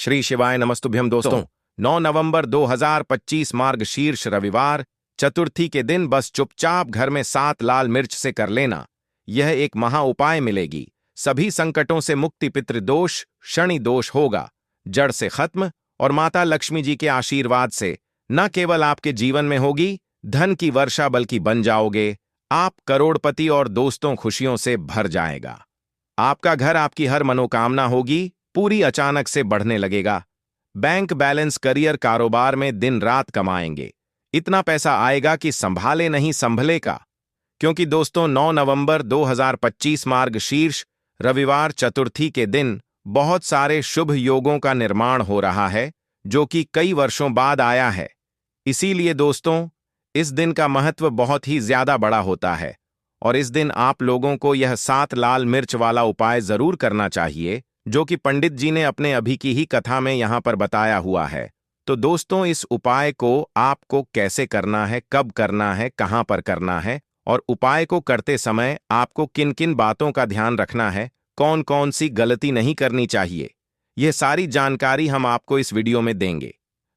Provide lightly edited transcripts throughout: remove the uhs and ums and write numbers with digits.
श्री शिवाय नमस्तुभ्यम दोस्तों। 9 नवंबर 2025 मार्गशीर्ष रविवार चतुर्थी के दिन बस चुपचाप घर में 7 लाल मिर्च से कर लेना, यह एक महा उपाय मिलेगी। सभी संकटों से मुक्ति, पितृदोष शनि दोष होगा जड़ से खत्म, और माता लक्ष्मी जी के आशीर्वाद से न केवल आपके जीवन में होगी धन की वर्षा, बल्कि बन जाओगे आप करोड़पति और दोस्तों खुशियों से भर जाएगा। आपका घर, आपकी हर मनोकामना होगी पूरी, अचानक से बढ़ने लगेगा। बैंक बैलेंस, करियर, कारोबार में दिन रात कमाएंगे, इतना पैसा आएगा कि संभाले नहीं संभले का। क्योंकि दोस्तों 9 नवंबर 2025 मार्गशीर्ष रविवार चतुर्थी के दिन बहुत सारे शुभ योगों का निर्माण हो रहा है, जो कि कई वर्षों बाद आया है। इसीलिए दोस्तों इस दिन का महत्व बहुत ही ज्यादा बड़ा होता है, और इस दिन आप लोगों को यह 7 लाल मिर्च वाला उपाय जरूर करना चाहिए, जो कि पंडित जी ने अपने अभी की ही कथा में यहां पर बताया हुआ है। तो दोस्तों इस उपाय को आपको कैसे करना है, कब करना है, कहां पर करना है, और उपाय को करते समय आपको किन किन बातों का ध्यान रखना है, कौन कौन सी गलती नहीं करनी चाहिए, यह सारी जानकारी हम आपको इस वीडियो में देंगे।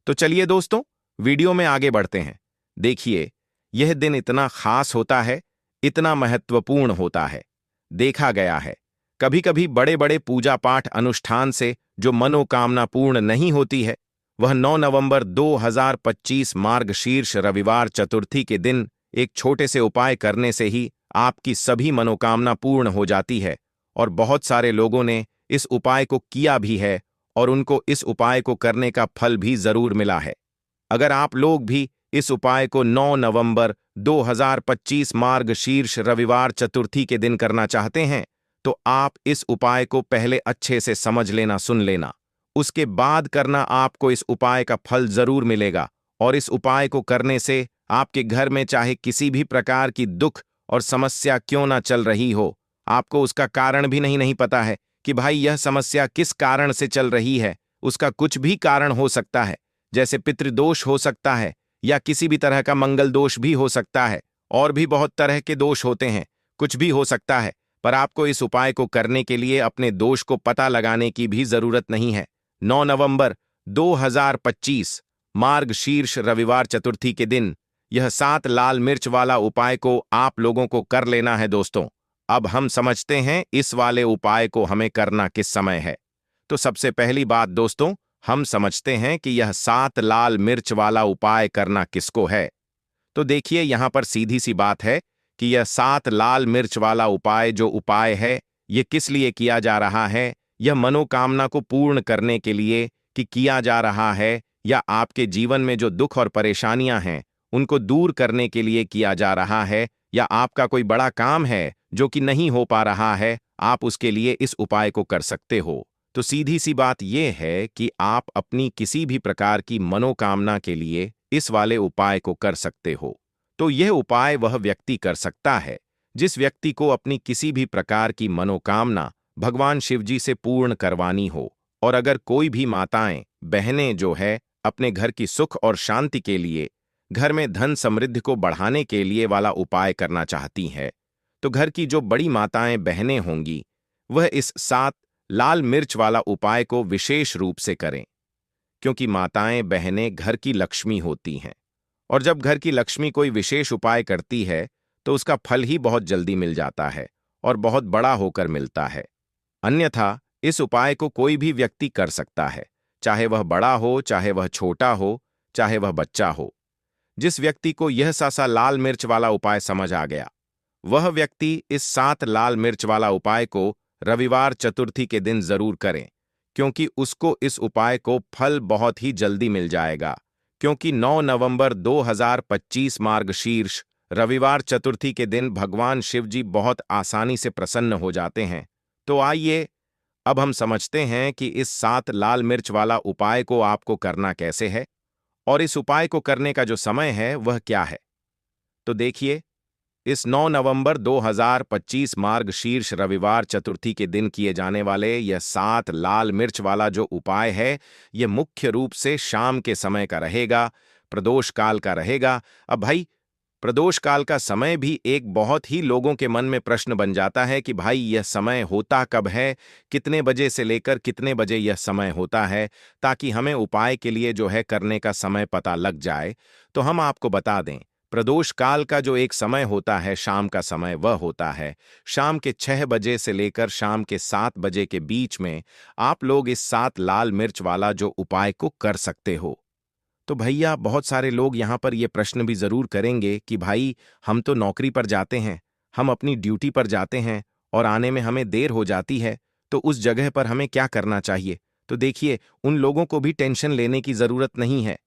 तो चलिए दोस्तों वीडियो में आगे बढ़ते हैं। देखिए यह दिन इतना खास होता है, इतना महत्वपूर्ण होता है। देखा गया है कभी कभी बड़े बड़े पूजा पाठ अनुष्ठान से जो मनोकामना पूर्ण नहीं होती है, वह 9 नवंबर 2025 मार्गशीर्ष रविवार चतुर्थी के दिन एक छोटे से उपाय करने से ही आपकी सभी मनोकामना पूर्ण हो जाती है। और बहुत सारे लोगों ने इस उपाय को किया भी है, और उनको इस उपाय को करने का फल भी जरूर मिला है। अगर आप लोग भी इस उपाय को 9 नवंबर 2025 मार्गशीर्ष रविवार चतुर्थी के दिन करना चाहते हैं, तो आप इस उपाय को पहले अच्छे से समझ लेना, सुन लेना, उसके बाद करना। आपको इस उपाय का फल जरूर मिलेगा, और इस उपाय को करने से आपके घर में चाहे किसी भी प्रकार की दुख और समस्या क्यों ना चल रही हो, आपको उसका कारण भी नहीं पता है कि भाई यह समस्या किस कारण से चल रही है। उसका कुछ भी कारण हो सकता है, जैसे पितृदोष हो सकता है, या किसी भी तरह का मंगल दोष भी हो सकता है, और भी बहुत तरह के दोष होते हैं, कुछ भी हो सकता है। पर आपको इस उपाय को करने के लिए अपने दोष को पता लगाने की भी जरूरत नहीं है। 9 नवंबर 2025 मार्गशीर्ष रविवार चतुर्थी के दिन यह 7 लाल मिर्च वाला उपाय को आप लोगों को कर लेना है। दोस्तों अब हम समझते हैं इस वाले उपाय को हमें करना किस समय है। तो सबसे पहली बात दोस्तों, हम समझते हैं कि यह 7 लाल मिर्च वाला उपाय करना किसको है। तो देखिए यहां पर सीधी सी बात है कि यह 7 लाल मिर्च वाला उपाय जो उपाय है, यह किस लिए किया जा रहा है। यह मनोकामना को पूर्ण करने के लिए कि किया जा रहा है, या आपके जीवन में जो दुख और परेशानियां हैं उनको दूर करने के लिए किया जा रहा है, या आपका कोई बड़ा काम है जो कि नहीं हो पा रहा है, आप उसके लिए इस उपाय को कर सकते हो। तो सीधी सी बात यह है कि आप अपनी किसी भी प्रकार की मनोकामना के लिए इस वाले उपाय को कर सकते हो। तो यह उपाय वह व्यक्ति कर सकता है जिस व्यक्ति को अपनी किसी भी प्रकार की मनोकामना भगवान शिव जी से पूर्ण करवानी हो। और अगर कोई भी माताएं, बहनें जो है अपने घर की सुख और शांति के लिए, घर में धन समृद्धि को बढ़ाने के लिए वाला उपाय करना चाहती हैं, तो घर की जो बड़ी माताएं, बहनें होंगी, वह इस 7 लाल मिर्च वाला उपाय को विशेष रूप से करें। क्योंकि माताएं, बहनें घर की लक्ष्मी होती हैं, और जब घर की लक्ष्मी कोई विशेष उपाय करती है तो उसका फल ही बहुत जल्दी मिल जाता है, और बहुत बड़ा होकर मिलता है। अन्यथा इस उपाय को कोई भी व्यक्ति कर सकता है, चाहे वह बड़ा हो, चाहे वह छोटा हो, चाहे वह बच्चा हो। जिस व्यक्ति को यह सा लाल मिर्च वाला उपाय समझ आ गया, वह व्यक्ति इस 7 लाल मिर्च वाला उपाय को रविवार चतुर्थी के दिन जरूर करें, क्योंकि उसको इस उपाय को फल बहुत ही जल्दी मिल जाएगा। क्योंकि 9 नवंबर 2025 मार्गशीर्ष रविवार चतुर्थी के दिन भगवान शिव जी बहुत आसानी से प्रसन्न हो जाते हैं। तो आइए अब हम समझते हैं कि इस 7 लाल मिर्च वाला उपाय को आपको करना कैसे है, और इस उपाय को करने का जो समय है वह क्या है। तो देखिए इस 9 नवंबर 2025 मार्गशीर्ष रविवार चतुर्थी के दिन किए जाने वाले यह 7 लाल मिर्च वाला जो उपाय है, यह मुख्य रूप से शाम के समय का रहेगा, प्रदोष काल का रहेगा। अब भाई प्रदोष काल का समय भी एक बहुत ही लोगों के मन में प्रश्न बन जाता है कि भाई यह समय होता कब है, कितने बजे से लेकर कितने बजे यह समय होता है, ताकि हमें उपाय के लिए जो है करने का समय पता लग जाए। तो हम आपको बता दें, प्रदोष काल का जो एक समय होता है, शाम का समय, वह होता है शाम के 6 बजे से लेकर शाम के 7 बजे के बीच में। आप लोग इस 7 लाल मिर्च वाला जो उपाय को कर सकते हो। तो भैया बहुत सारे लोग यहाँ पर ये प्रश्न भी ज़रूर करेंगे कि भाई हम तो नौकरी पर जाते हैं, हम अपनी ड्यूटी पर जाते हैं और आने में हमें देर हो जाती है, तो उस जगह पर हमें क्या करना चाहिए? तो देखिए, उन लोगों को भी टेंशन लेने की ज़रूरत नहीं है।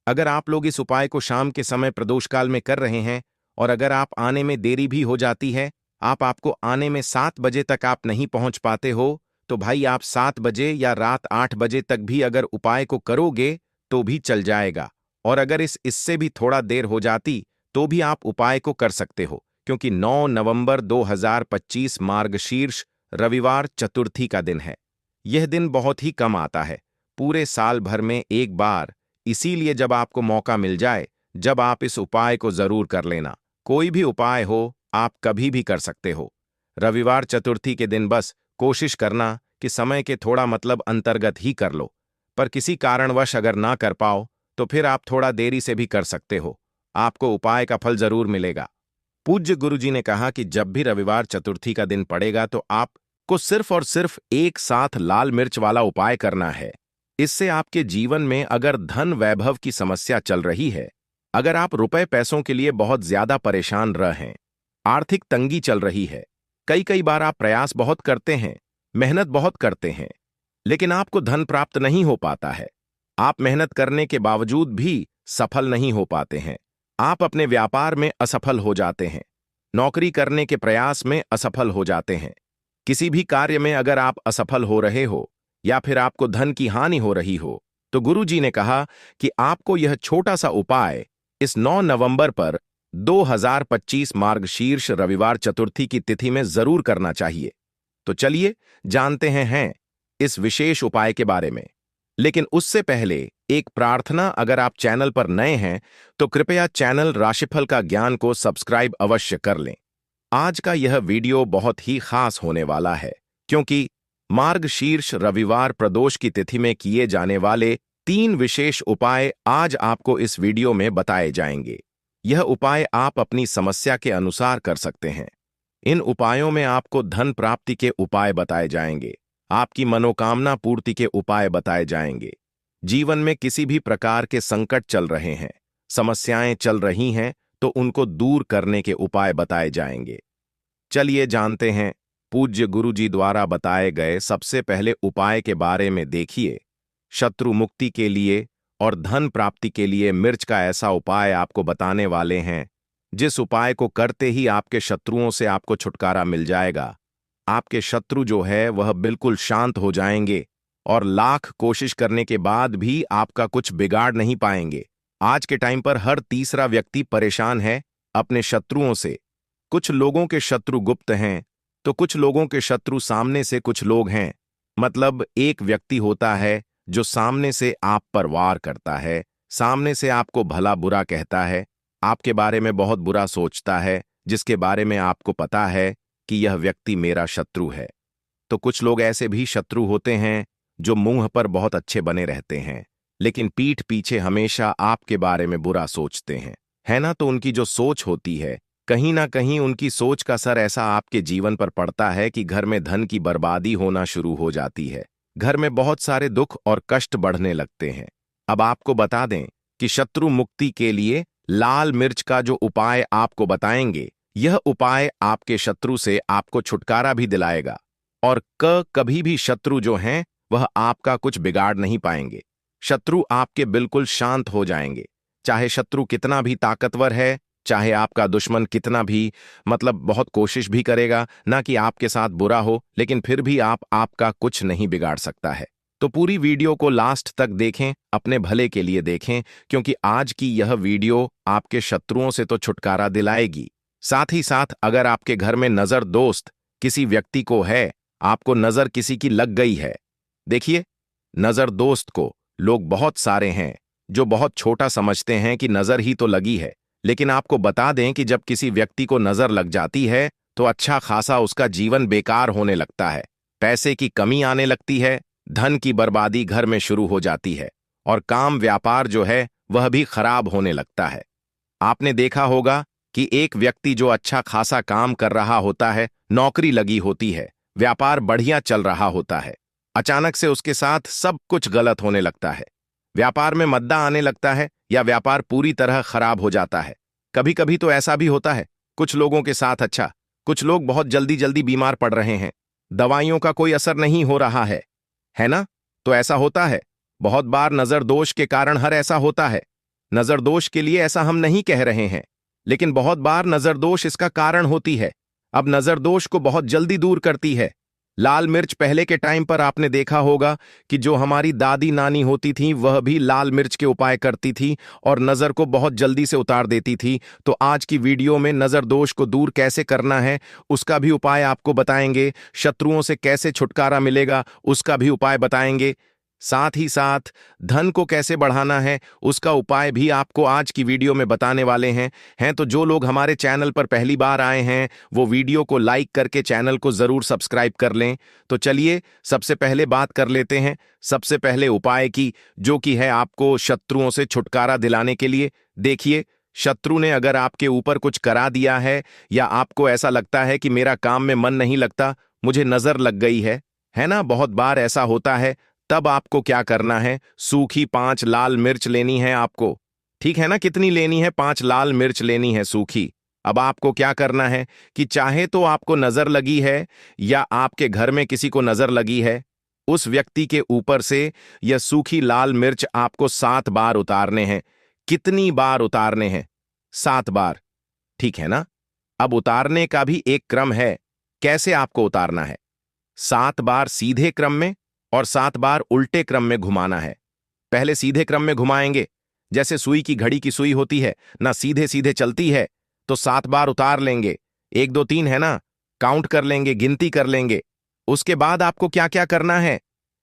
अगर आप लोग इस उपाय को शाम के समय प्रदोष काल में कर रहे हैं और अगर आप आने में देरी भी हो जाती है, आपको आने में 7 बजे तक आप नहीं पहुंच पाते हो, तो भाई आप 7 बजे या रात 8 बजे तक भी अगर उपाय को करोगे तो भी चल जाएगा। और अगर इससे भी थोड़ा देर हो जाती तो भी आप उपाय को कर सकते हो, क्योंकि 9 नवंबर 2025 मार्गशीर्ष रविवार चतुर्थी का दिन है। यह दिन बहुत ही कम आता है, पूरे साल भर में एक बार। इसीलिए जब आपको मौका मिल जाए, जब आप इस उपाय को जरूर कर लेना। कोई भी उपाय हो, आप कभी भी कर सकते हो। रविवार चतुर्थी के दिन बस कोशिश करना कि समय के थोड़ा मतलब अंतर्गत ही कर लो। पर किसी कारणवश अगर ना कर पाओ तो फिर आप थोड़ा देरी से भी कर सकते हो, आपको उपाय का फल जरूर मिलेगा। पूज्य गुरुजी ने कहा कि जब भी रविवार चतुर्थी का दिन पड़ेगा तो आपको सिर्फ और सिर्फ एक साथ लाल मिर्च वाला उपाय करना है। इससे आपके जीवन में अगर धन वैभव की समस्या चल रही है, अगर आप रुपए पैसों के लिए बहुत ज्यादा परेशान रहे हैं, आर्थिक तंगी चल रही है, कई कई बार आप प्रयास बहुत करते हैं, मेहनत बहुत करते हैं, लेकिन आपको धन प्राप्त नहीं हो पाता है, आप मेहनत करने के बावजूद भी सफल नहीं हो पाते हैं, आप अपने व्यापार में असफल हो जाते हैं, नौकरी करने के प्रयास में असफल हो जाते हैं, किसी भी कार्य में अगर आप असफल हो रहे हो या फिर आपको धन की हानि हो रही हो, तो गुरुजी ने कहा कि आपको यह छोटा सा उपाय इस 9 नवंबर पर 2025 मार्गशीर्ष रविवार चतुर्थी की तिथि में जरूर करना चाहिए। तो चलिए जानते हैं इस विशेष उपाय के बारे में। लेकिन उससे पहले एक प्रार्थना, अगर आप चैनल पर नए हैं तो कृपया चैनल राशिफल का ज्ञान को सब्सक्राइब अवश्य कर लें। आज का यह वीडियो बहुत ही खास होने वाला है, क्योंकि मार्गशीर्ष रविवार प्रदोष की तिथि में किए जाने वाले 3 विशेष उपाय आज आपको इस वीडियो में बताए जाएंगे। यह उपाय आप अपनी समस्या के अनुसार कर सकते हैं। इन उपायों में आपको धन प्राप्ति के उपाय बताए जाएंगे, आपकी मनोकामना पूर्ति के उपाय बताए जाएंगे। जीवन में किसी भी प्रकार के संकट चल रहे हैं, समस्याएं चल रही हैं, तो उनको दूर करने के उपाय बताए जाएंगे। चलिए जानते हैं पूज्य गुरुजी द्वारा बताए गए सबसे पहले उपाय के बारे में। देखिए, शत्रु मुक्ति के लिए और धन प्राप्ति के लिए मिर्च का ऐसा उपाय आपको बताने वाले हैं, जिस उपाय को करते ही आपके शत्रुओं से आपको छुटकारा मिल जाएगा। आपके शत्रु जो है वह बिल्कुल शांत हो जाएंगे और लाख कोशिश करने के बाद भी आपका कुछ बिगाड़ नहीं पाएंगे। आज के टाइम पर हर तीसरा व्यक्ति परेशान है अपने शत्रुओं से। कुछ लोगों के शत्रु गुप्त हैं, तो कुछ लोगों के शत्रु सामने से कुछ लोग हैं। मतलब एक व्यक्ति होता है जो सामने से आप पर वार करता है, सामने से आपको भला बुरा कहता है, आपके बारे में बहुत बुरा सोचता है, जिसके बारे में आपको पता है कि यह व्यक्ति मेरा शत्रु है। तो कुछ लोग ऐसे भी शत्रु होते हैं जो मुंह पर बहुत अच्छे बने रहते हैं, लेकिन पीठ पीछे हमेशा आपके बारे में बुरा सोचते हैं, है ना। तो उनकी जो सोच होती है, कहीं ना कहीं उनकी सोच का असर ऐसा आपके जीवन पर पड़ता है कि घर में धन की बर्बादी होना शुरू हो जाती है, घर में बहुत सारे दुख और कष्ट बढ़ने लगते हैं। अब आपको बता दें कि शत्रु मुक्ति के लिए लाल मिर्च का जो उपाय आपको बताएंगे, यह उपाय आपके शत्रु से आपको छुटकारा भी दिलाएगा और कभी भी शत्रु जो हैं वह आपका कुछ बिगाड़ नहीं पाएंगे। शत्रु आपके बिल्कुल शांत हो जाएंगे। चाहे शत्रु कितना भी ताकतवर है, चाहे आपका दुश्मन कितना भी मतलब बहुत कोशिश भी करेगा ना कि आपके साथ बुरा हो, लेकिन फिर भी आपका कुछ नहीं बिगाड़ सकता है। तो पूरी वीडियो को लास्ट तक देखें, अपने भले के लिए देखें, क्योंकि आज की यह वीडियो आपके शत्रुओं से तो छुटकारा दिलाएगी, साथ ही साथ अगर आपके घर में नजर दोस्त किसी व्यक्ति को है, आपको नजर किसी की लग गई है। देखिए, नजर दोस्त को लोग बहुत सारे हैं जो बहुत छोटा समझते हैं कि नजर ही तो लगी है, लेकिन आपको बता दें कि जब किसी व्यक्ति को नजर लग जाती है तो अच्छा खासा उसका जीवन बेकार होने लगता है, पैसे की कमी आने लगती है, धन की बर्बादी घर में शुरू हो जाती है और काम व्यापार जो है वह भी खराब होने लगता है। आपने देखा होगा कि एक व्यक्ति जो अच्छा खासा काम कर रहा होता है, नौकरी लगी होती है, व्यापार बढ़िया चल रहा होता है, अचानक से उसके साथ सब कुछ गलत होने लगता है। व्यापार में मद्दा आने लगता है या व्यापार पूरी तरह खराब हो जाता है। कभी कभी तो ऐसा भी होता है कुछ लोगों के साथ, अच्छा, कुछ लोग बहुत जल्दी जल्दी बीमार पड़ रहे हैं, दवाइयों का कोई असर नहीं हो रहा है ना? तो ऐसा होता है। बहुत बार नजर दोष के कारण हर ऐसा होता है। नजर दोष के लिए ऐसा हम नहीं कह रहे हैं, लेकिन बहुत बार नजर दोष इसका कारण होती है। अब नजर दोष को बहुत जल्दी दूर करती है लाल मिर्च। पहले के टाइम पर आपने देखा होगा कि जो हमारी दादी नानी होती थी वह भी लाल मिर्च के उपाय करती थी और नजर को बहुत जल्दी से उतार देती थी। तो आज की वीडियो में नजर दोष को दूर कैसे करना है उसका भी उपाय आपको बताएंगे, शत्रुओं से कैसे छुटकारा मिलेगा उसका भी उपाय बताएंगे, साथ ही साथ धन को कैसे बढ़ाना है उसका उपाय भी आपको आज की वीडियो में बताने वाले हैं। तो जो लोग हमारे चैनल पर पहली बार आए हैं वो वीडियो को लाइक करके चैनल को जरूर सब्सक्राइब कर लें। तो चलिए सबसे पहले बात कर लेते हैं सबसे पहले उपाय की, जो कि है आपको शत्रुओं से छुटकारा दिलाने के लिए। देखिए, शत्रु ने अगर आपके ऊपर कुछ करा दिया है या आपको ऐसा लगता है कि मेरा काम में मन नहीं लगता, मुझे नजर लग गई है ना, बहुत बार ऐसा होता है, तब आपको क्या करना है, सूखी 5 लाल मिर्च लेनी है आपको। ठीक है ना? कितनी लेनी है? 5 लाल मिर्च लेनी है सूखी। अब आपको क्या करना है कि चाहे तो आपको नजर लगी है या आपके घर में किसी को नजर लगी है, उस व्यक्ति के ऊपर से यह सूखी लाल मिर्च आपको 7 बार उतारने हैं। कितनी बार उतारने हैं? 7 बार। ठीक है ना? अब उतारने का भी एक क्रम है, कैसे आपको उतारना है। 7 बार सीधे क्रम में और 7 बार उल्टे क्रम में घुमाना है। पहले सीधे क्रम में घुमाएंगे, जैसे सुई की घड़ी की सुई होती है ना, सीधे सीधे चलती है, तो 7 बार उतार लेंगे। 1 2 3 है ना, काउंट कर लेंगे, गिनती कर लेंगे। उसके बाद आपको क्या क्या करना है,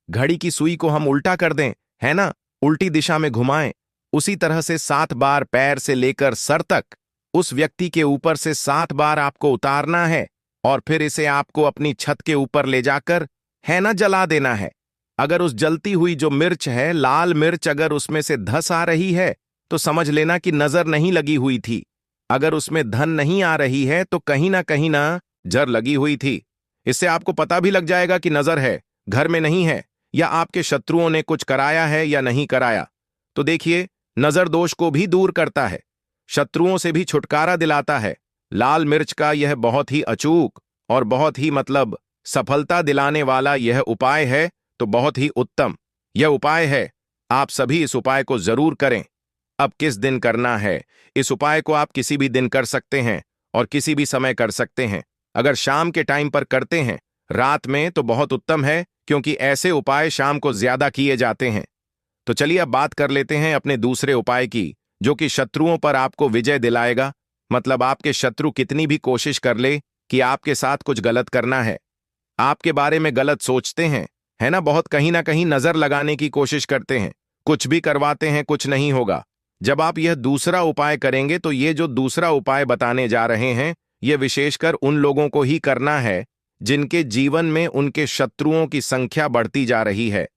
घड़ी की सुई को हम उल्टा कर दें, है ना, उल्टी दिशा में घुमाएं। उसी तरह से 7 बार पैर से लेकर सर तक उस व्यक्ति के ऊपर से 7 बार आपको उतारना है और फिर इसे आपको अपनी छत के ऊपर ले जाकर, है ना, जला देना है। अगर उस जलती हुई जो मिर्च है, लाल मिर्च, अगर उसमें से धस आ रही है तो समझ लेना कि नजर नहीं लगी हुई थी। अगर उसमें धन नहीं आ रही है तो कहीं ना जर लगी हुई थी। इससे आपको पता भी लग जाएगा कि नजर है, घर में नहीं है, या आपके शत्रुओं ने कुछ कराया है या नहीं कराया। तो देखिए, नजर दोष को भी दूर करता है, शत्रुओं से भी छुटकारा दिलाता है। लाल मिर्च का यह बहुत ही अचूक और बहुत ही सफलता दिलाने वाला यह उपाय है, तो बहुत ही उत्तम यह उपाय है। आप सभी इस उपाय को जरूर करें। अब किस दिन करना है? इस उपाय को आप किसी भी दिन कर सकते हैं और किसी भी समय कर सकते हैं। अगर शाम के टाइम पर करते हैं, रात में, तो बहुत उत्तम है, क्योंकि ऐसे उपाय शाम को ज्यादा किए जाते हैं। तो चलिए अब बात कर लेते हैं अपने दूसरे उपाय की, जो कि शत्रुओं पर आपको विजय दिलाएगा। आपके शत्रु कितनी भी कोशिश कर ले कि आपके साथ कुछ गलत करना है, आपके बारे में गलत सोचते हैं, है ना, बहुत कहीं ना कहीं नजर लगाने की कोशिश करते हैं, कुछ भी करवाते हैं, कुछ नहीं होगा। जब आप यह दूसरा उपाय करेंगे तो ये जो दूसरा उपाय बताने जा रहे हैं, यह विशेषकर उन लोगों को ही करना है जिनके जीवन में उनके शत्रुओं की संख्या बढ़ती जा रही है।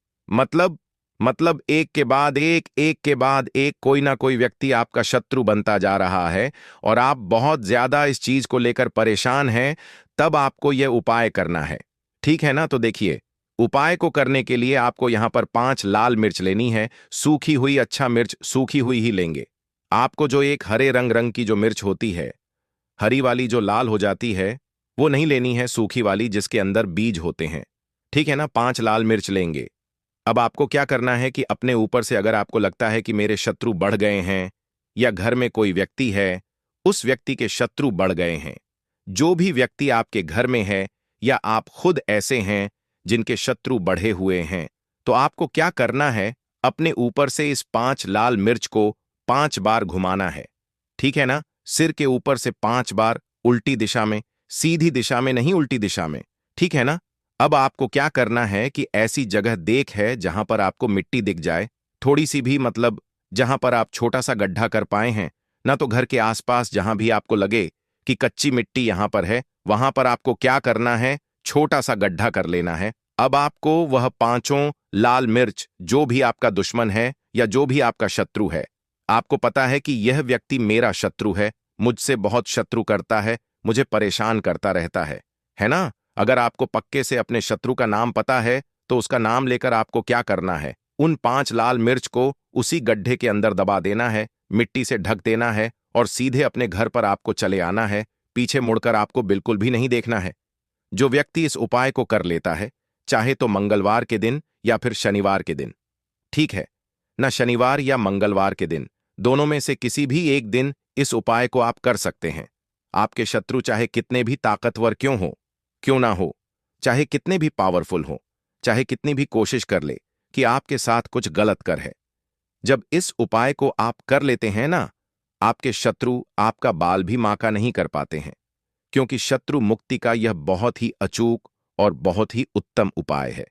एक के बाद एक कोई ना कोई व्यक्ति आपका शत्रु बनता जा रहा है और आप बहुत ज्यादा इस चीज को लेकर परेशान हैं, तब आपको यह उपाय करना है। ठीक है ना? तो देखिए, उपाय को करने के लिए आपको यहां पर 5 लाल मिर्च लेनी है, सूखी हुई, अच्छा मिर्च सूखी हुई ही लेंगे। आपको जो एक हरे रंग की जो मिर्च होती है, हरी वाली जो लाल हो जाती है, वो नहीं लेनी है, सूखी वाली जिसके अंदर बीज होते हैं। ठीक है ना? 5 लाल मिर्च लेंगे। अब आपको क्या करना है कि अपने ऊपर से, अगर आपको लगता है कि मेरे शत्रु बढ़ गए हैं या घर में कोई व्यक्ति है, उस व्यक्ति के शत्रु बढ़ गए हैं, जो भी व्यक्ति आपके घर में है या आप खुद ऐसे हैं जिनके शत्रु बढ़े हुए हैं, तो आपको क्या करना है, अपने ऊपर से इस 5 लाल मिर्च को 5 बार घुमाना है। ठीक है ना? सिर के ऊपर से 5 बार, उल्टी दिशा में, सीधी दिशा में नहीं, उल्टी दिशा में। ठीक है ना? अब आपको क्या करना है कि ऐसी जगह देख है जहां पर आपको मिट्टी दिख जाए, थोड़ी सी भी, जहां पर आप छोटा सा गड्ढा कर पाए हैं ना तो घर के आसपास जहां भी आपको लगे कि कच्ची मिट्टी यहां पर है, वहां पर आपको क्या करना है, छोटा सा गड्ढा कर लेना है। अब आपको वह पांचों लाल मिर्च, जो भी आपका दुश्मन है या जो भी आपका शत्रु है, आपको पता है कि यह व्यक्ति मेरा शत्रु है, मुझसे बहुत शत्रु करता है, मुझे परेशान करता रहता है ना? अगर आपको पक्के से अपने शत्रु का नाम पता है तो उसका नाम लेकर आपको क्या करना है? उन 5 लाल मिर्च को उसी गड्ढे के अंदर दबा देना है, मिट्टी से ढक देना है और सीधे अपने घर पर आपको चले आना है। पीछे मुड़कर आपको बिल्कुल भी नहीं देखना है। जो व्यक्ति इस उपाय को कर लेता है, चाहे तो मंगलवार के दिन या फिर शनिवार के दिन, ठीक है ना, शनिवार या मंगलवार के दिन, दोनों में से किसी भी एक दिन इस उपाय को आप कर सकते हैं। आपके शत्रु चाहे कितने भी ताकतवर क्यों ना हो, चाहे कितने भी पावरफुल हो, चाहे कितनी भी कोशिश कर ले कि आपके साथ कुछ गलत कर है, जब इस उपाय को आप कर लेते हैं ना, आपके शत्रु आपका बाल भी माका नहीं कर पाते हैं, क्योंकि शत्रु मुक्ति का यह बहुत ही अचूक और बहुत ही उत्तम उपाय है।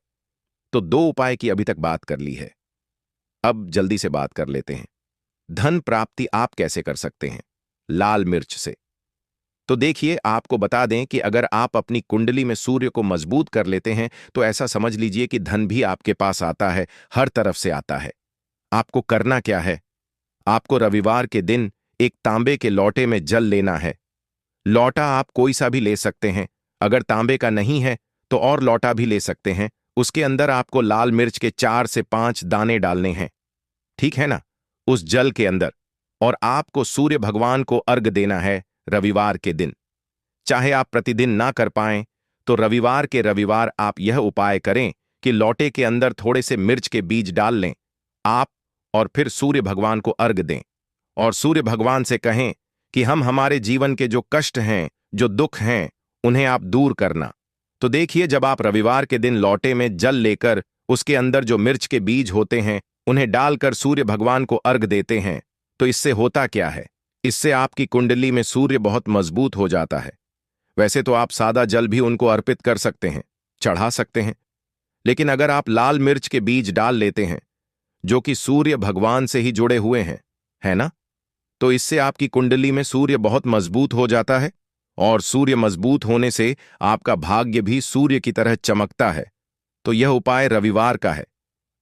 तो 2 उपाय की अभी तक बात कर ली है, अब जल्दी से बात कर लेते हैं। धन प्राप्ति आप कैसे कर सकते हैं? लाल मिर्च से। तो देखिए, आपको बता दें कि अगर आप अपनी कुंडली में सूर्य को मजबूत कर लेते हैं तो ऐसा समझ लीजिए कि धन भी आपके पास आता है, हर तरफ से आता है। आपको करना क्या है? आपको रविवार के दिन एक तांबे के लोटे में जल लेना है। लौटा आप कोई सा भी ले सकते हैं, अगर तांबे का नहीं है तो और लौटा भी ले सकते हैं। उसके अंदर आपको लाल मिर्च के 4 से 5 दाने डालने हैं, ठीक है ना, उस जल के अंदर। और आपको सूर्य भगवान को अर्घ देना है रविवार के दिन। चाहे आप प्रतिदिन ना कर पाएं तो रविवार के रविवार आप यह उपाय करें कि लौटे के अंदर थोड़े से मिर्च के बीज डाल लें आप, और फिर सूर्य भगवान को अर्घ दें और सूर्य भगवान से कहें कि हम हमारे जीवन के जो कष्ट हैं, जो दुख हैं, उन्हें आप दूर करना। तो देखिए, जब आप रविवार के दिन लौटे में जल लेकर उसके अंदर जो मिर्च के बीज होते हैं उन्हें डालकर सूर्य भगवान को अर्घ देते हैं, तो इससे होता क्या है? इससे आपकी कुंडली में सूर्य बहुत मजबूत हो जाता है। वैसे तो आप सादा जल भी उनको अर्पित कर सकते हैं, चढ़ा सकते हैं, लेकिन अगर आप लाल मिर्च के बीज डाल लेते हैं जो कि सूर्य भगवान से ही जुड़े हुए हैं, है ना, तो इससे आपकी कुंडली में सूर्य बहुत मजबूत हो जाता है और सूर्य मजबूत होने से आपका भाग्य भी सूर्य की तरह चमकता है। तो यह उपाय रविवार का है,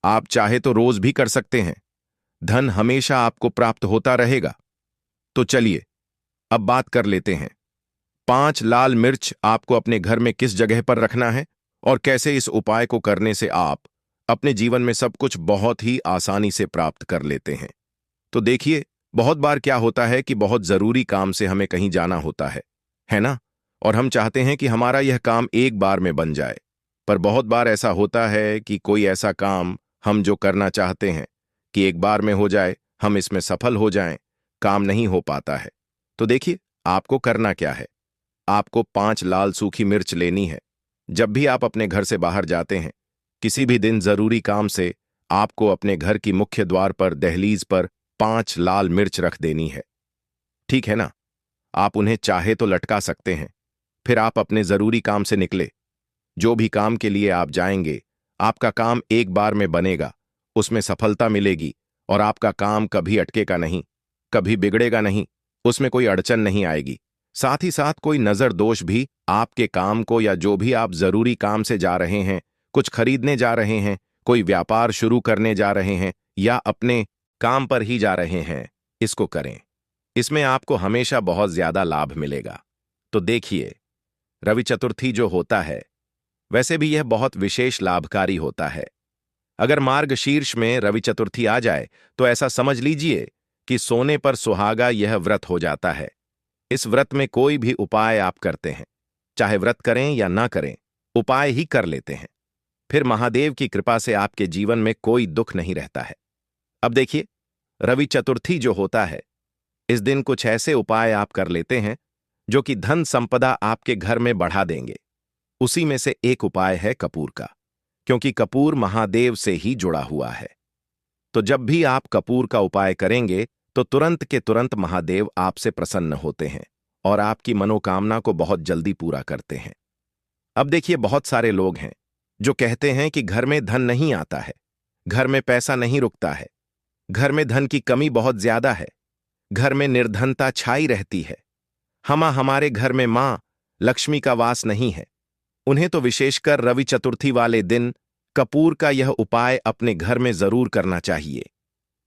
आप चाहे तो रोज भी कर सकते हैं। धन हमेशा आपको प्राप्त होता रहेगा। तो चलिए अब बात कर लेते हैं, 5 लाल मिर्च आपको अपने घर में किस जगह पर रखना है और कैसे इस उपाय को करने से आप अपने जीवन में सब कुछ बहुत ही आसानी से प्राप्त कर लेते हैं। तो देखिए, बहुत बार क्या होता है कि बहुत जरूरी काम से हमें कहीं जाना होता है ना, और हम चाहते हैं कि हमारा यह काम एक बार में बन जाए। पर बहुत बार ऐसा होता है कि कोई ऐसा काम हम जो करना चाहते हैं कि एक बार में हो जाए, हम इसमें सफल हो जाएं, काम नहीं हो पाता है। तो देखिए, आपको करना क्या है? आपको 5 लाल सूखी मिर्च लेनी है। जब भी आप अपने घर से बाहर जाते हैं, किसी भी दिन जरूरी काम से, आपको अपने घर की मुख्य द्वार पर दहलीज पर 5 लाल मिर्च रख देनी है, ठीक है ना। आप उन्हें चाहे तो लटका सकते हैं। फिर आप अपने जरूरी काम से निकले। जो भी काम के लिए आप जाएंगे, आपका काम एक बार में बनेगा, उसमें सफलता मिलेगी और आपका काम कभी अटकेगा नहीं, कभी बिगड़ेगा नहीं, उसमें कोई अड़चन नहीं आएगी। साथ ही साथ कोई नजर दोष भी आपके काम को, या जो भी आप जरूरी काम से जा रहे हैं, कुछ खरीदने जा रहे हैं, कोई व्यापार शुरू करने जा रहे हैं या अपने काम पर ही जा रहे हैं, इसको करें। इसमें आपको हमेशा बहुत ज्यादा लाभ मिलेगा। तो देखिए, रवि चतुर्थी जो होता है, वैसे भी यह बहुत विशेष लाभकारी होता है। अगर मार्गशीर्ष में रवि चतुर्थी आ जाए तो ऐसा समझ लीजिए कि सोने पर सुहागा यह व्रत हो जाता है। इस व्रत में कोई भी उपाय आप करते हैं, चाहे व्रत करें या ना करें, उपाय ही कर लेते हैं, फिर महादेव की कृपा से आपके जीवन में कोई दुख नहीं रहता है। अब देखिए, रवि चतुर्थी जो होता है, इस दिन कुछ ऐसे उपाय आप कर लेते हैं जो कि धन संपदा आपके घर में बढ़ा देंगे। उसी में से एक उपाय है कपूर का, क्योंकि कपूर महादेव से ही जुड़ा हुआ है। तो जब भी आप कपूर का उपाय करेंगे तो तुरंत के तुरंत महादेव आपसे प्रसन्न होते हैं और आपकी मनोकामना को बहुत जल्दी पूरा करते हैं। अब देखिए, बहुत सारे लोग हैं जो कहते हैं कि घर में धन नहीं आता है, घर में पैसा नहीं रुकता है, घर में धन की कमी बहुत ज्यादा है, घर में निर्धनता छाई रहती है। हमारे घर में मां लक्ष्मी का वास नहीं है। उन्हें तो विशेषकर रवि चतुर्थी वाले दिन कपूर का यह उपाय अपने घर में जरूर करना चाहिए।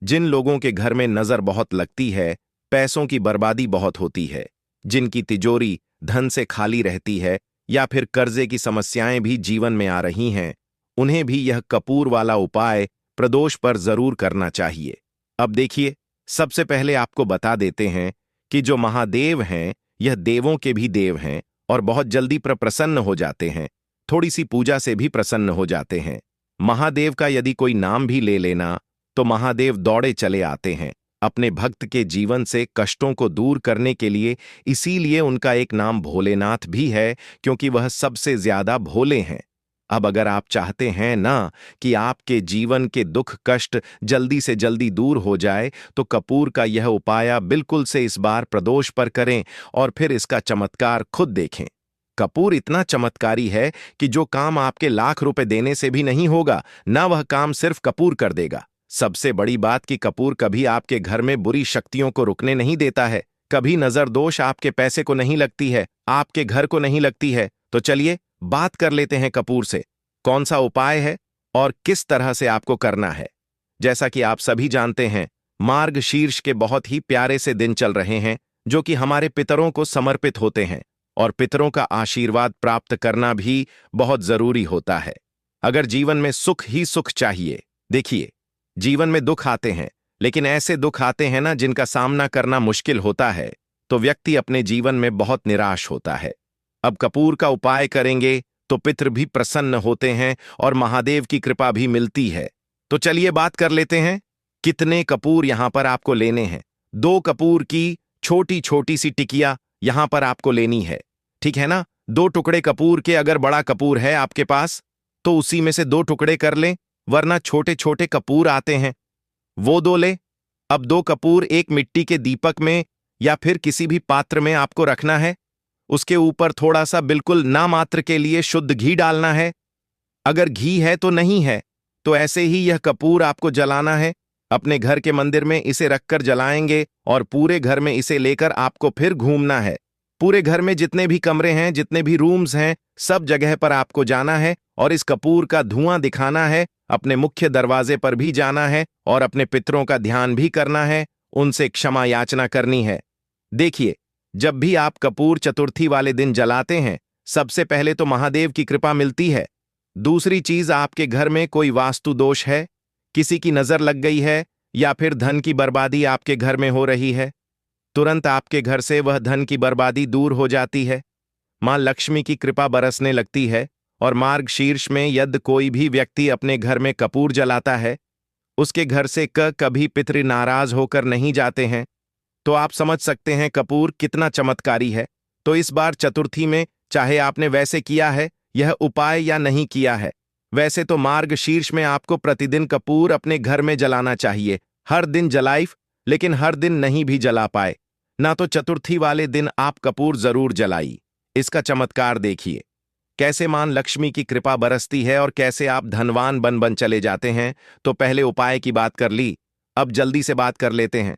जिन लोगों के घर में नजर बहुत लगती है, पैसों की बर्बादी बहुत होती है, जिनकी तिजोरी धन से खाली रहती है या फिर कर्जे की समस्याएं भी जीवन में आ रही हैं, उन्हें भी यह कपूर वाला उपाय प्रदोष पर जरूर करना चाहिए। अब देखिए, सबसे पहले आपको बता देते हैं कि जो महादेव हैं यह देवों के भी देव हैं और बहुत जल्दी प्रसन्न हो जाते हैं। थोड़ी सी पूजा से भी प्रसन्न हो जाते हैं। महादेव का यदि कोई नाम भी ले लेना तो महादेव दौड़े चले आते हैं अपने भक्त के जीवन से कष्टों को दूर करने के लिए। इसीलिए उनका एक नाम भोलेनाथ भी है, क्योंकि वह सबसे ज्यादा भोले हैं। अब अगर आप चाहते हैं ना कि आपके जीवन के दुख कष्ट जल्दी से जल्दी दूर हो जाए, तो कपूर का यह उपाय बिल्कुल से इस बार प्रदोष पर करें और फिर इसका चमत्कार खुद देखें। कपूर इतना चमत्कारी है कि जो काम आपके लाख रुपए देने से भी नहीं होगा, ना वह काम सिर्फ कपूर कर देगा। सबसे बड़ी बात कि कपूर कभी आपके घर में बुरी शक्तियों को रुकने नहीं देता है। कभी नजर दोष आपके पैसे को नहीं लगती है, आपके घर को नहीं लगती है। तो चलिए बात कर लेते हैं कपूर से, कौन सा उपाय है और किस तरह से आपको करना है। जैसा कि आप सभी जानते हैं, मार्गशीर्ष के बहुत ही प्यारे से दिन चल रहे हैं, जो कि हमारे पितरों को समर्पित होते हैं, और पितरों का आशीर्वाद प्राप्त करना भी बहुत जरूरी होता है। अगर जीवन में सुख ही सुख चाहिए, देखिए, जीवन में दुख आते हैं, लेकिन ऐसे दुख आते हैं ना जिनका सामना करना मुश्किल होता है, तो व्यक्ति अपने जीवन में बहुत निराश होता है। अब कपूर का उपाय करेंगे तो पितृ भी प्रसन्न होते हैं और महादेव की कृपा भी मिलती है। तो चलिए बात कर लेते हैं कितने कपूर यहां पर आपको लेने हैं। 2 कपूर की छोटी छोटी सी टिकिया यहां पर आपको लेनी है, ठीक है ना। 2 टुकड़े कपूर के, अगर बड़ा कपूर है आपके पास तो उसी में से 2 टुकड़े कर लें, वरना छोटे छोटे कपूर आते हैं, वो 2 ले। अब 2 कपूर एक मिट्टी के दीपक में या फिर किसी भी पात्र में आपको रखना है। उसके ऊपर थोड़ा सा बिल्कुल नामात्र के लिए शुद्ध घी डालना है। अगर घी है तो नहीं है तो ऐसे ही यह कपूर आपको जलाना है। अपने घर के मंदिर में इसे रखकर जलाएंगे और पूरे घर में इसे लेकर आपको फिर घूमना है। पूरे घर में जितने भी कमरे हैं, जितने भी रूम्स हैं, सब जगह पर आपको जाना है और इस कपूर का धुआं दिखाना है। अपने मुख्य दरवाजे पर भी जाना है और अपने पितरों का ध्यान भी करना है, उनसे क्षमा याचना करनी है। देखिए, जब भी आप कपूर चतुर्थी वाले दिन जलाते हैं, सबसे पहले तो महादेव की कृपा मिलती है। दूसरी चीज, आपके घर में कोई वास्तु दोष है, किसी की नजर लग गई है या फिर धन की बर्बादी आपके घर में हो रही है, तुरंत आपके घर से वह धन की बर्बादी दूर हो जाती है। मां लक्ष्मी की कृपा बरसने लगती है और मार्गशीर्ष में यदि कोई भी व्यक्ति अपने घर में कपूर जलाता है, उसके घर से कभी पितृ नाराज होकर नहीं जाते हैं। तो आप समझ सकते हैं कपूर कितना चमत्कारी है। तो इस बार चतुर्थी में चाहे आपने वैसे किया है यह उपाय या नहीं किया है, वैसे तो मार्गशीर्ष में आपको प्रतिदिन कपूर अपने घर में जलाना चाहिए। हर दिन जलाइए, लेकिन हर दिन नहीं भी जला पाए ना तो चतुर्थी वाले दिन आप कपूर जरूर जलाइए। इसका चमत्कार देखिए, कैसे मां लक्ष्मी की कृपा बरसती है और कैसे आप धनवान बन बन चले जाते हैं। तो पहले उपाय की बात कर ली, अब जल्दी से बात कर लेते हैं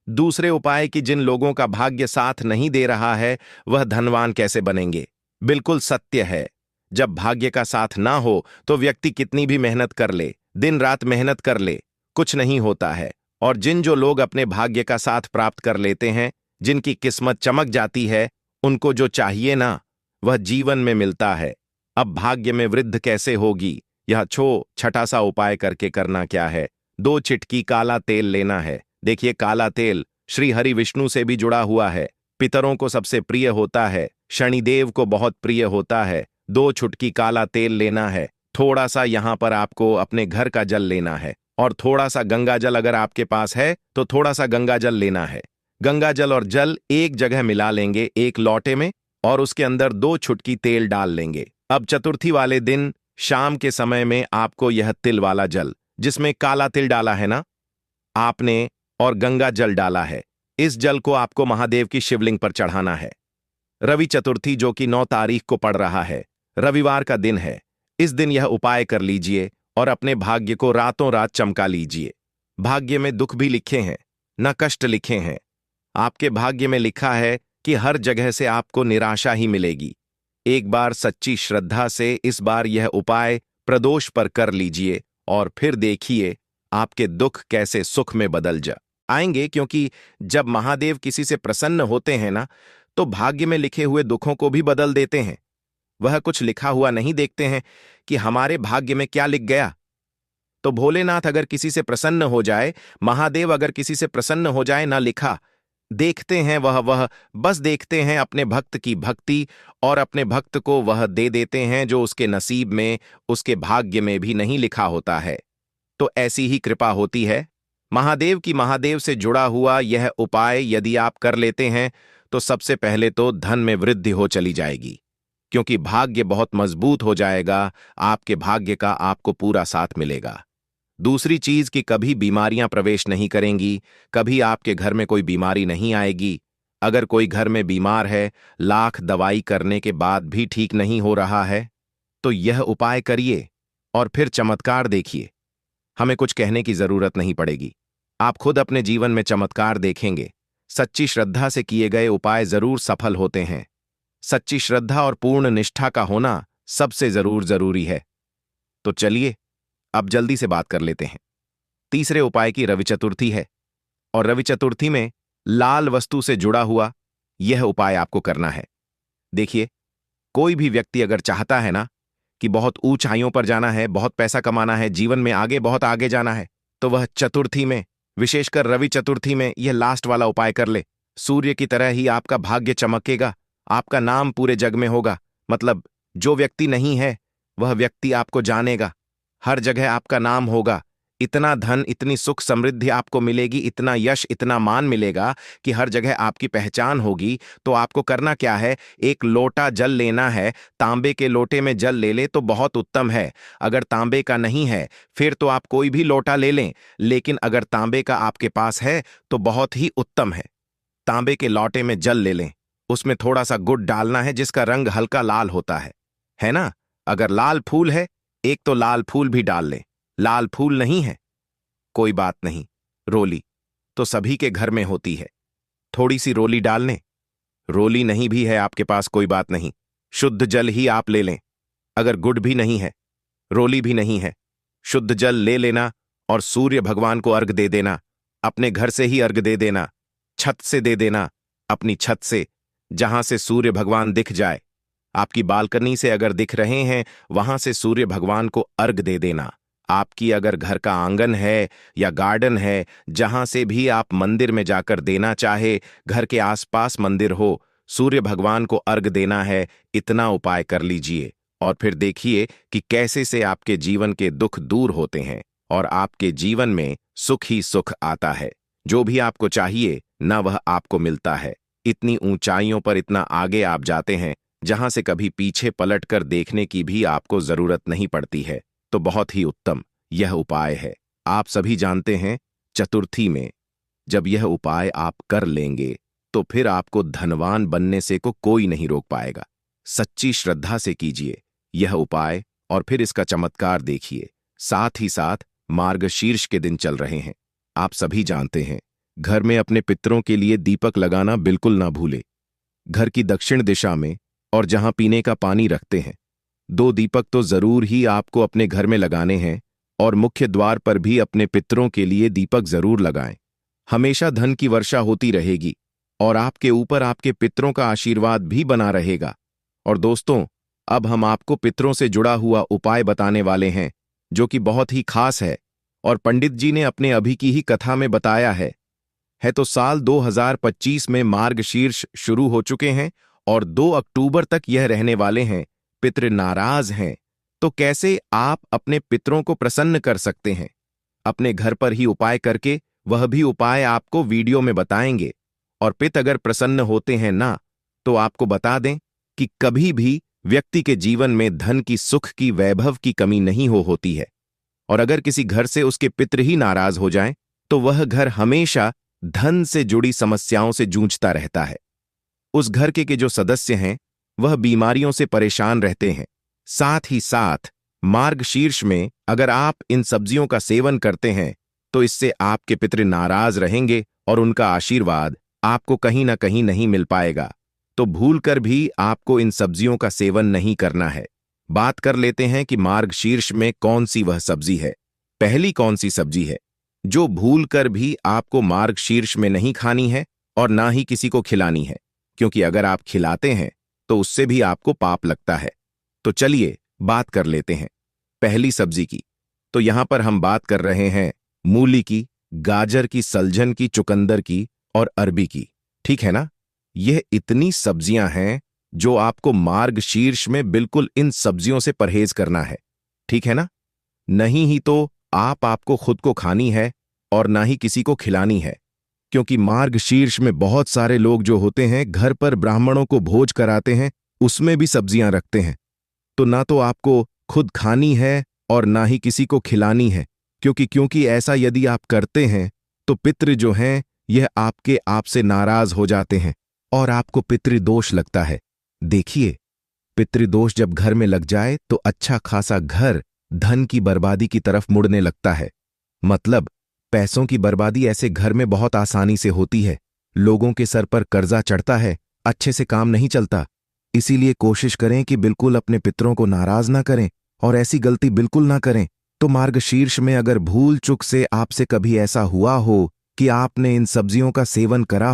दूसरे उपाय की। जिन लोगों का भाग्य साथ नहीं दे रहा है वह धनवान कैसे बनेंगे। बिल्कुल सत्य है, जब भाग्य का साथ ना हो तो व्यक्ति कितनी भी मेहनत कर ले, दिन रात मेहनत कर ले, कुछ नहीं होता है। और जो लोग अपने भाग्य का साथ प्राप्त कर लेते हैं, जिनकी किस्मत चमक जाती है, उनको जो चाहिए ना वह जीवन में मिलता है। अब भाग्य में वृद्धि कैसे होगी, यह छठा सा उपाय करके करना क्या है, 2 चिटकी काला तेल लेना है। देखिए, काला तेल श्री हरि विष्णु से भी जुड़ा हुआ है, पितरों को सबसे प्रिय होता है, शनिदेव को बहुत प्रिय होता है। 2 चुटकी काला तेल लेना है। थोड़ा सा यहां पर आपको अपने घर का जल लेना है और थोड़ा सा गंगा जल, अगर आपके पास है तो थोड़ा सा गंगा जल लेना है। गंगा जल और जल एक जगह मिला लेंगे एक लोटे में और उसके अंदर 2 चुटकी तेल डाल लेंगे। अब चतुर्थी वाले दिन शाम के समय में आपको यह तिल वाला जल, जिसमें काला तिल डाला है ना आपने और गंगा जल डाला है, इस जल को आपको महादेव की शिवलिंग पर चढ़ाना है। रवि चतुर्थी जो कि 9 तारीख को पड़ रहा है, रविवार का दिन है। इस दिन यह उपाय कर लीजिए और अपने भाग्य को रातों रात चमका लीजिए। भाग्य में दुख भी लिखे हैं, न कष्ट लिखे हैं। आपके भाग्य में लिखा है कि हर जगह से आपको निराशा ही मिलेगी। एक बार सच्ची श्रद्धा से इस बार यह उपाय प्रदोष पर कर लीजिए और फिर देखिए आपके दुख कैसे सुख में बदल आएंगे, क्योंकि जब महादेव किसी से प्रसन्न होते हैं ना, तो भाग्य में लिखे हुए दुखों को भी बदल देते हैं। वह कुछ लिखा हुआ नहीं देखते हैं कि हमारे भाग्य में क्या लिख गया। तो भोलेनाथ अगर किसी से प्रसन्न हो जाए, महादेव अगर किसी से प्रसन्न हो जाए, ना लिखा देखते हैं वह बस देखते हैं अपने भक्त की भक्ति और अपने भक्त को वह दे देते हैं जो उसके नसीब में, उसके भाग्य में भी नहीं लिखा होता है। तो ऐसी ही कृपा होती है महादेव की। महादेव से जुड़ा हुआ यह उपाय यदि आप कर लेते हैं तो सबसे पहले तो धन में वृद्धि हो चली जाएगी, क्योंकि भाग्य बहुत मजबूत हो जाएगा। आपके भाग्य का आपको पूरा साथ मिलेगा। दूसरी चीज कि कभी बीमारियां प्रवेश नहीं करेंगी, कभी आपके घर में कोई बीमारी नहीं आएगी। अगर कोई घर में बीमार है, लाख दवाई करने के बाद भी ठीक नहीं हो रहा है, तो यह उपाय करिए और फिर चमत्कार देखिए। हमें कुछ कहने की जरूरत नहीं पड़ेगी, आप खुद अपने जीवन में चमत्कार देखेंगे। सच्ची श्रद्धा से किए गए उपाय जरूर सफल होते हैं। सच्ची श्रद्धा और पूर्ण निष्ठा का होना सबसे जरूरी है। तो चलिए अब जल्दी से बात कर लेते हैं। तीसरे उपाय की रवि चतुर्थी है, और रवि चतुर्थी में लाल वस्तु से जुड़ा हुआ यह उपाय आपको करना है। देखिए, कोई भी व्यक्ति अगर चाहता है ना कि बहुत ऊंचाइयों पर जाना है, बहुत पैसा कमाना है, जीवन में आगे बहुत आगे जाना है, तो वह चतुर्थी में, विशेषकर रवि चतुर्थी में यह लास्ट वाला उपाय कर ले। सूर्य की तरह ही आपका भाग्य चमकेगा, आपका नाम पूरे जग में होगा। मतलब जो व्यक्ति नहीं है वह व्यक्ति आपको जानेगा, हर जगह आपका नाम होगा। इतना धन, इतनी सुख समृद्धि आपको मिलेगी, इतना यश, इतना मान मिलेगा कि हर जगह आपकी पहचान होगी। तो आपको करना क्या है, एक लोटा जल लेना है। तांबे के लोटे में जल ले ले तो बहुत उत्तम है। अगर तांबे का नहीं है फिर तो आप कोई भी लोटा ले लें, लेकिन अगर तांबे का आपके पास है तो बहुत ही उत्तम है। तांबे के लोटे में जल ले लें, उसमें थोड़ा सा गुड़ डालना है जिसका रंग हल्का लाल होता है ना। अगर लाल फूल है, एक तो लाल फूल भी डाल लें। लाल फूल नहीं है, कोई बात नहीं, रोली तो सभी के घर में होती है, थोड़ी सी रोली डाल लें। रोली नहीं भी है आपके पास, कोई बात नहीं, शुद्ध जल ही आप ले लें। अगर गुड़ भी नहीं है, रोली भी नहीं है, शुद्ध जल ले लेना और सूर्य भगवान को अर्घ दे देना। अपने घर से ही अर्घ दे देना, छत से दे देना, अपनी छत से, जहां से सूर्य भगवान दिख जाए। आपकी बालकनी से अगर दिख रहे हैं, वहां से सूर्य भगवान को अर्घ दे देना। आपकी अगर घर का आंगन है या गार्डन है, जहां से भी आप मंदिर में जाकर देना चाहे, घर के आसपास मंदिर हो, सूर्य भगवान को अर्घ देना है। इतना उपाय कर लीजिए और फिर देखिए कि कैसे से आपके जीवन के दुख दूर होते हैं और आपके जीवन में सुख ही सुख आता है। जो भी आपको चाहिए ना, वह आपको मिलता है। इतनी ऊंचाइयों पर इतना आगे आप जाते हैं जहां से कभी पीछे पलटकर देखने की भी आपको जरूरत नहीं पड़ती है। तो बहुत ही उत्तम यह उपाय है। आप सभी जानते हैं, चतुर्थी में जब यह उपाय आप कर लेंगे तो फिर आपको धनवान बनने से को कोई नहीं रोक पाएगा। सच्ची श्रद्धा से कीजिए यह उपाय और फिर इसका चमत्कार देखिए। साथ ही साथ मार्गशीर्ष के दिन चल रहे हैं। आप सभी जानते हैं, घर में अपने पितरों के लिए दीपक लगाना बिल्कुल ना भूले। घर की दक्षिण दिशा में और जहां पीने का पानी रखते हैं, 2 दीपक तो जरूर ही आपको अपने घर में लगाने हैं और मुख्य द्वार पर भी अपने पितरों के लिए दीपक जरूर लगाएं। हमेशा धन की वर्षा होती रहेगी और आपके ऊपर आपके पितरों का आशीर्वाद भी बना रहेगा। और दोस्तों, अब हम आपको पितरों से जुड़ा हुआ उपाय बताने वाले हैं जो कि बहुत ही खास है और पंडित जी ने अपने अभी की ही कथा में बताया है। तो साल 2025 में मार्गशीर्ष शुरू हो चुके हैं और 2 अक्टूबर तक यह रहने वाले हैं। पितृ नाराज हैं, तो कैसे आप अपने पितरों को प्रसन्न कर सकते हैं? अपने घर पर ही उपाय करके, वह भी उपाय आपको वीडियो में बताएंगे। और पित अगर प्रसन्न होते हैं ना, तो आपको बता दें कि कभी भी व्यक्ति के जीवन में धन की, सुख की, वैभव की कमी नहीं होती है। और अगर किसी घर से उसके पितर ही नाराज हो जाएं, तो वह घर हमेशा धन से जुड़ी समस्याओं से जूझता रहता है। उस घर के जो सदस्य हैं वह बीमारियों से परेशान रहते हैं। साथ ही साथ मार्गशीर्ष में अगर आप इन सब्जियों का सेवन करते हैं तो इससे आपके पितृ नाराज रहेंगे और उनका आशीर्वाद आपको कहीं ना कहीं नहीं मिल पाएगा। तो भूलकर भी आपको इन सब्जियों का सेवन नहीं करना है। बात कर लेते हैं कि मार्गशीर्ष में कौन सी वह सब्जी है। पहली कौन सी सब्जी है जो भूलकर भी आपको मार्गशीर्ष में नहीं खानी है और ना ही किसी को खिलानी है, क्योंकि अगर आप खिलाते हैं तो उससे भी आपको पाप लगता है। तो चलिए बात कर लेते हैं पहली सब्जी की। तो यहां पर हम बात कर रहे हैं मूली की, गाजर की, सलजन की, चुकंदर की और अरबी की। ठीक है ना? यह इतनी सब्जियां हैं जो आपको मार्गशीर्ष में बिल्कुल इन सब्जियों से परहेज करना है। ठीक है ना? नहीं ही तो आपको खुद को खानी है और ना ही किसी को खिलानी है, क्योंकि मार्गशीर्ष में बहुत सारे लोग जो होते हैं घर पर ब्राह्मणों को भोज कराते हैं, उसमें भी सब्जियां रखते हैं। तो ना तो आपको खुद खानी है और ना ही किसी को खिलानी है, क्योंकि ऐसा यदि आप करते हैं तो पितृ जो हैं यह आपके आप से नाराज हो जाते हैं और आपको पितृदोष लगता है। देखिए, पितृदोष जब घर में लग जाए तो अच्छा खासा घर धन की बर्बादी की तरफ मुड़ने लगता है। मतलब पैसों की बर्बादी ऐसे घर में बहुत आसानी से होती है। लोगों के सर पर कर्जा चढ़ता है, अच्छे से काम नहीं चलता। इसीलिए कोशिश करें कि बिल्कुल अपने पितरों को नाराज ना करें और ऐसी गलती बिल्कुल ना करें। तो मार्गशीर्ष में अगर भूल चूक से आपसे कभी ऐसा हुआ हो कि आपने इन सब्जियों का सेवन करा